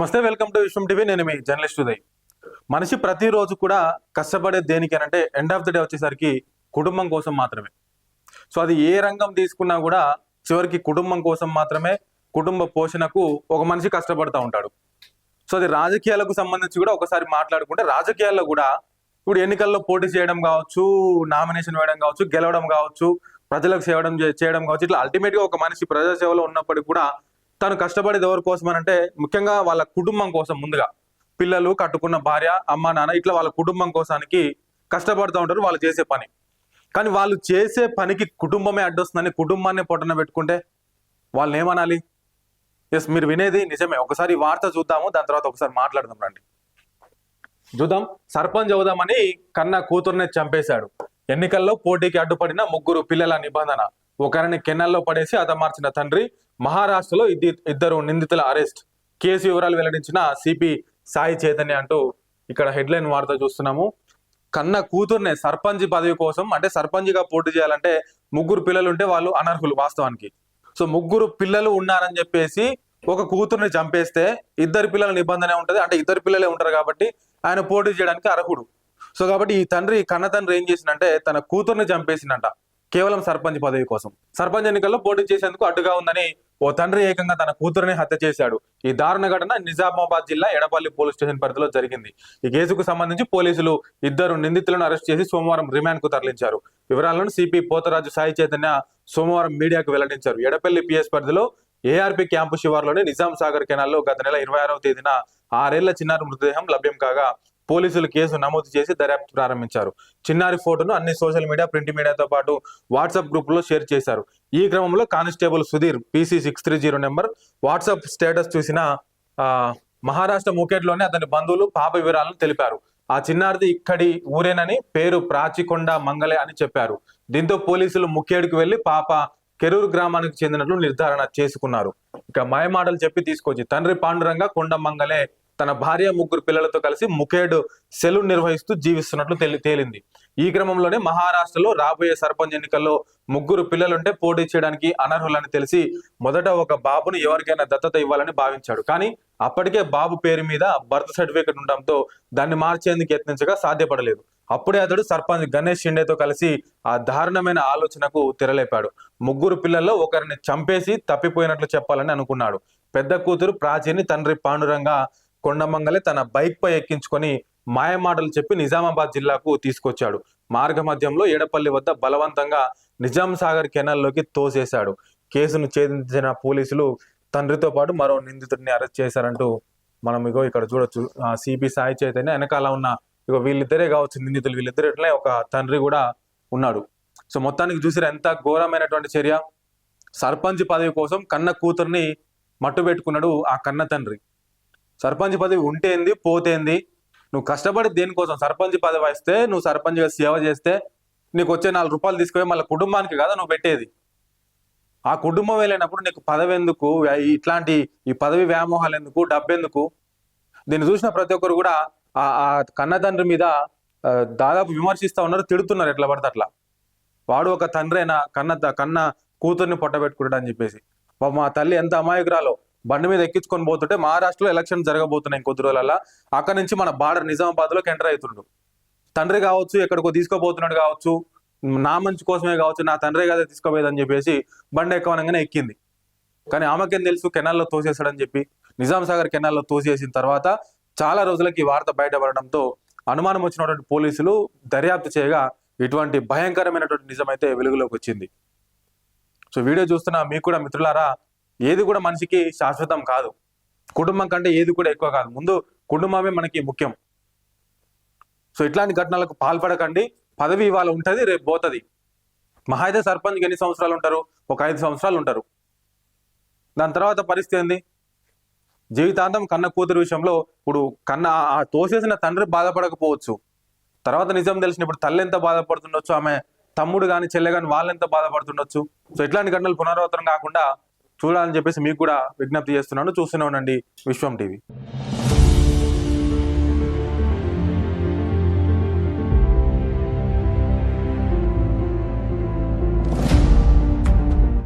నమస్తే, welcome to Vishwam TV. నేను మీ journalist Uday. మనిషి ప్రతిరోజు కూడా కష్టపడేది దేనికేనంటే ఎండ్ ఆఫ్ ద డే వచ్చేసరికి కుటుంబం కోసం మాత్రమే. సో అది ఏ రంగం తీసుకున్నా కూడా చివరికి కుటుంబం కోసం మాత్రమే, కుటుంబ పోషణకు ఒక మనిషి కష్టపడుతూ ఉంటాడు. సో అది రాజకీయాలకు సంబంధించి కూడా ఒకసారి మాట్లాడుకుంటే, రాజకీయాల్లో కూడా ఇప్పుడు ఎన్నికల్లో పోటీ చేయడం కావచ్చు, నామినేషన్ వేయడం కావచ్చు, గెలవడం కావచ్చు, ప్రజలకు చేయడం కావచ్చు, ఇట్లా అల్టిమేట్గా ఒక మనిషి ప్రజాసేవలో ఉన్నప్పటికీ కూడా తను కష్టపడేది ఎవరి కోసం అని అంటే ముఖ్యంగా వాళ్ళ కుటుంబం కోసం. ముందుగా పిల్లలు, కట్టుకున్న భార్య, అమ్మ, నాన్న, ఇట్లా వాళ్ళ కుటుంబం కోసానికి కష్టపడుతూ ఉంటారు వాళ్ళు చేసే పని. కానీ వాళ్ళు చేసే పనికి కుటుంబమే అడ్డొస్తుందని కుటుంబాన్ని పొట్టన పెట్టుకుంటే వాళ్ళని ఏమనాలి? ఎస్, మీరు వినేది నిజమే. ఒకసారి ఈ వార్త చూద్దాము, దాని తర్వాత ఒకసారి మాట్లాడదాం రండి. చూద్దాం. సర్పంచ్ అవుదామని కన్న కూతుర్నే చంపేశాడు. ఎన్నికల్లో పోటీకి అడ్డుపడిన ముగ్గురు పిల్లల నిబంధన. ఒకరిని కెన్నల్లో పడేసి హతమార్చిన తండ్రి. మహారాష్ట్రలో ఇద్దరు నిందితుల అరెస్ట్. కేసు వివరాలు వెల్లడించిన సిపి సాయి చైతన్య అంటూ ఇక్కడ హెడ్లైన్ వార్త చూస్తున్నాము. కన్న కూతుర్నే సర్పంచ్ పదవి కోసం, అంటే సర్పంచ్గా పోటీ చేయాలంటే ముగ్గురు పిల్లలు ఉంటే వాళ్ళు అనర్హులు వాస్తవానికి. సో ముగ్గురు పిల్లలు ఉన్నారని చెప్పేసి ఒక కూతుర్ని చంపేస్తే ఇద్దరు పిల్లల నిబంధన ఉంటుంది, అంటే ఇద్దరు పిల్లలే ఉంటారు కాబట్టి ఆయన పోటీ చేయడానికి అర్హుడు. సో కాబట్టి ఈ కన్న తండ్రి ఏం చేసిందంటే తన కూతుర్ని చంపేసిందంట కేవలం సర్పంచ్ పదవి కోసం. సర్పంచ్ ఎన్నికల్లో పోటీ చేసేందుకు అడ్డుగా ఉందని ఓ తండ్రి ఏకంగా తన కూతురుని హత్య చేశాడు. ఈ దారుణ ఘటన నిజామాబాద్ జిల్లా ఎడపల్లి పోలీస్ స్టేషన్ పరిధిలో జరిగింది. ఈ కేసుకు సంబంధించి పోలీసులు ఇద్దరు నిందితులను అరెస్ట్ చేసి సోమవారం రిమాండ్ కు తరలించారు. వివరాలను సిపి పోతరాజు సాయి చైతన్య సోమవారం మీడియాకు వెల్లడించారు. ఎడపల్లి పిఎస్ పరిధిలో ఏఆర్పి క్యాంపు శివార్లోని నిజాం సాగర్ కెనాల్లో గత నెల 26వ తేదీన 6 ఏళ్ల చిన్నారి మృతదేహం లభ్యం కాగా పోలీసులు కేసు నమోదు చేసి దర్యాప్తు ప్రారంభించారు. చిన్నారి ఫోటోను అన్ని సోషల్ మీడియా, ప్రింట్ మీడియాతో పాటు వాట్సాప్ గ్రూపులో షేర్ చేశారు. ఈ క్రమంలో constable Sudheer PC 630 number WhatsApp status చూసిన మహారాష్ట్ర ముఖేడ్లోనే అతని బంధువులు పాప వివరాలను తెలిపారు. ఆ చిన్నారిది ఇక్కడి ఊరేనని, పేరు ప్రాచికొండ మంగళే అని చెప్పారు. దీంతో పోలీసులు ముఖేడ్కు వెళ్లి పాప కెరూరు గ్రామానికి చెందినట్లు నిర్ధారణ చేసుకున్నారు. ఇక మాయమాటలు చెప్పి తీసుకొచ్చి తండ్రి పాండురంగ కొండ మంగళే తన భార్య, ముగ్గురు పిల్లలతో కలిసి ముఖేడ్ సెలూన్ నిర్వహిస్తూ జీవిస్తున్నట్లు తేలింది. ఈ క్రమంలోనే మహారాష్ట్రలో రాబోయే సర్పంచ్ ఎన్నికల్లో ముగ్గురు పిల్లలుంటే పోటీ చేయడానికి అనర్హులని తెలిసి మొదట ఒక బాబును ఎవరికైనా దత్తత ఇవ్వాలని భావించాడు. కానీ అప్పటికే బాబు పేరు మీద బర్త్ సర్టిఫికేట్ ఉండడంతో దాన్ని మార్చేందుకు యత్నించగా సాధ్యపడలేదు. అప్పుడే అతడు సర్పంచ్ గణేష్ షిండేతో కలిసి ఆ దారుణమైన ఆలోచనకు తెరలేపాడు. ముగ్గురు పిల్లల్లో ఒకరిని చంపేసి తప్పిపోయినట్లు చెప్పాలని అనుకున్నాడు. పెద్ద కూతురు ప్రాచీని తండ్రి పాండురంగ కొండమంగలే తన బైక్ పై ఎక్కించుకొని మాయమాటలు చెప్పి నిజామాబాద్ జిల్లాకు తీసుకొచ్చాడు. మార్గ మధ్యంలో ఏడపల్లి వద్ద బలవంతంగా నిజాం సాగర్ కెనాల్లోకి తోసేశాడు. కేసును ఛేదించిన పోలీసులు తండ్రితో పాటు మరో నిందితుడిని అరెస్ట్ చేశారంటూ మనం ఇక్కడ చూడొచ్చు. సిపి సాయి చైతన్య వెనకాల ఉన్న వీళ్ళిద్దరే కావచ్చు నిందితులు. వీళ్ళిద్దరిలో ఒక తండ్రి కూడా ఉన్నాడు. సో మొత్తానికి చూసిరా ఎంత ఘోరమైనటువంటి చర్య. సర్పంచ్ పదవి కోసం కన్న కూతుర్ని మట్టు పెట్టుకున్నాడు ఆ కన్న తండ్రి. సర్పంచ్ పదవి ఉంటేంది, పోతేంది, నువ్వు కష్టపడి దేనికోసం సర్పంచ్ పదవి వస్తే, నువ్వు సర్పంచ్గా సేవ చేస్తే నీకు వచ్చే 4 రూపాయలు తీసుకుపోయి మళ్ళీ కుటుంబానికి కదా నువ్వు పెట్టేది. ఆ కుటుంబం వెళ్ళినప్పుడు నీకు పదవి ఎందుకు, ఇట్లాంటి ఈ పదవి వ్యామోహాలు ఎందుకు, డబ్బెందుకు? దీన్ని చూసిన ప్రతి ఒక్కరు కూడా ఆ కన్న తండ్రి మీద దాదాపు విమర్శిస్తూ ఉన్నారు, తిడుతున్నారు ఎట్లా పడితే అట్లా. వాడు ఒక తండ్రైనా కన్న కూతుర్ని పొట్టబెట్టుకుంటాడు అని చెప్పేసి. మా తల్లి ఎంత అమాయకురాలో. బండి మీద ఎక్కించుకొని పోతుంటే మహారాష్ట్రలో ఎలక్షన్ జరగబోతున్నాయి కొద్ది రోజులలో. అక్కడి నుంచి మన బార్డర్ నిజామాబాద్ లోకి ఎంటర్ అవుతుండు. తండ్రి కావచ్చు, ఎక్కడికో తీసుకోబోతున్నాడు కావచ్చు, నా మంచి కోసమే కావచ్చు, నా తండ్రి కదా తీసుకోపోయేదని చెప్పేసి బండి ఎక్కవనగానే ఎక్కింది. కానీ ఆమెకేం తెలుసు కెనాల్లో తోసేసాడని చెప్పి. నిజాం సాగర్ కెనాల్లో తోసేసిన తర్వాత చాలా రోజులకి ఈ వార్త బయటపడడంతో అనుమానం వచ్చినటువంటి పోలీసులు దర్యాప్తు చేయగా ఇటువంటి భయంకరమైనటువంటి నిజమైతే వెలుగులోకి వచ్చింది. సో వీడియో చూస్తున్న మీకు కూడా మిత్రులారా, ఏది కూడా మనిషికి శాశ్వతం కాదు. కుటుంబం కంటే ఏది కూడా ఎక్కువ కాదు. ముందు కుటుంబమే మనకి ముఖ్యం. సో ఇట్లాంటి ఘటనలకు పాల్పడకండి. పదవి ఇవాళ ఉంటుంది, రేపు పోతుంది. మహా అయితే సర్పంచ్కి ఎన్ని సంవత్సరాలు ఉంటారు? ఒక 5 సంవత్సరాలు ఉంటారు. దాని తర్వాత పరిస్థితి ఏంది? జీవితాంతం కన్న కూతురు విషయంలో ఇప్పుడు ఆ తోసేసిన తండ్రి బాధపడకపోవచ్చు. తర్వాత నిజం తెలిసిన ఇప్పుడు తల్లి ఎంత బాధపడుతుండొచ్చు, ఆమె తమ్ముడు కానీ చెల్లె కానీ వాళ్ళు ఎంత బాధపడుతుండొచ్చు. సో ఇట్లాంటి ఘటనలు పునరావృతం కాకుండా చూడాలని చెప్పేసి మీకు కూడా విజ్ఞప్తి చేస్తున్నాను. చూస్తూనే ఉండండి విశ్వం టీవీ.